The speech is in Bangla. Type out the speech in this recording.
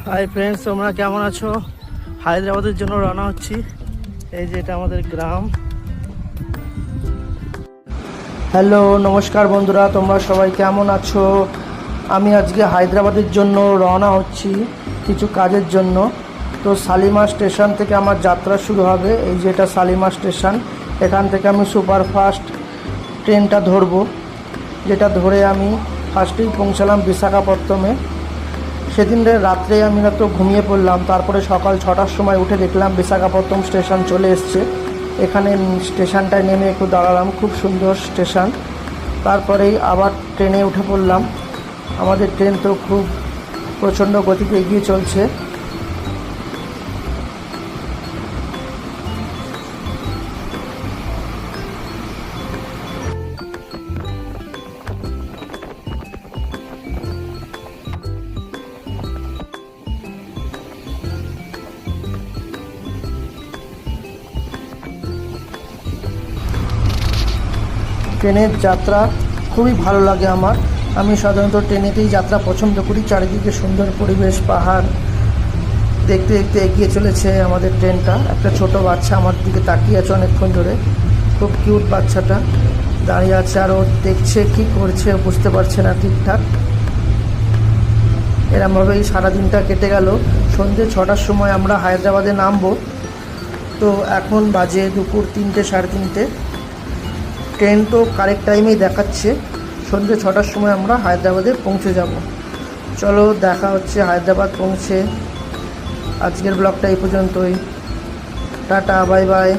হাই ফ্রেন্ডস, তোমরা কেমন আছো? হায়দ্রাবাদের জন্য রওনা হচ্ছি। এই যে এটা আমাদের গ্রাম। হ্যালো, নমস্কার বন্ধুরা, তোমরা সবাই কেমন আছো? আমি আজকে হায়দ্রাবাদের জন্য রওনা হচ্ছি কিছু কাজের জন্য। তো শালিমার স্টেশন থেকে আমার যাত্রা শুরু হবে। এই যে এটা শালিমার স্টেশন। এখান থেকে আমি সুপারফাস্ট ট্রেনটা ধরবো, যেটা ধরে আমি ফার্স্টেই পৌঁছালাম বিশাখাপত্তমে। সেদিন রাত্রে আমি তো ঘুমিয়ে পড়লাম, তারপরে সকাল 6টার সময় উঠে দেখলাম বিশাখাপত্তম স্টেশন চলে এসছে। এখানে স্টেশনটায় নেমে একটু দাঁড়ালাম, খুব সুন্দর স্টেশন। তারপরেই আবার ট্রেনে উঠে পড়লাম। আমাদের ট্রেন তো খুব প্রচণ্ড গতিতে এগিয়ে চলছে। ট্রেনের যাত্রা খুবই ভালো লাগে আমার। আমি সাধারণত ট্রেনেতেই যাত্রা পছন্দ করি। চারিদিকে সুন্দর পরিবেশ, পাহাড় দেখতে দেখতে এগিয়ে চলেছে আমাদের ট্রেনটা। একটা ছোট বাচ্চা আমার দিকে তাকিয়ে আছে অনেকক্ষণ ধরে। খুব কিউট বাচ্চাটা দাঁড়িয়ে আছে, আর ও দেখছে কী করছে, বুঝতে পারছে না ঠিকঠাক। এরমভাবেই সারাদিনটা কেটে গেল। সন্ধ্যে 6টার সময় আমরা হায়দ্রাবাদে নামবো। তো এখন বাজে দুপুর 3টে, সাড়ে 3টে। ট্রেন তো কারেক্ট টাইমেই দেখাচ্ছে। সন্ধ্যে 6টার সময় আমরা হায়দ্রাবাদে পৌঁছে যাব। চলো, দেখা হচ্ছে হায়দ্রাবাদ পৌঁছে। আজকের ব্লগটা এই পর্যন্তই। Tata, bye bye.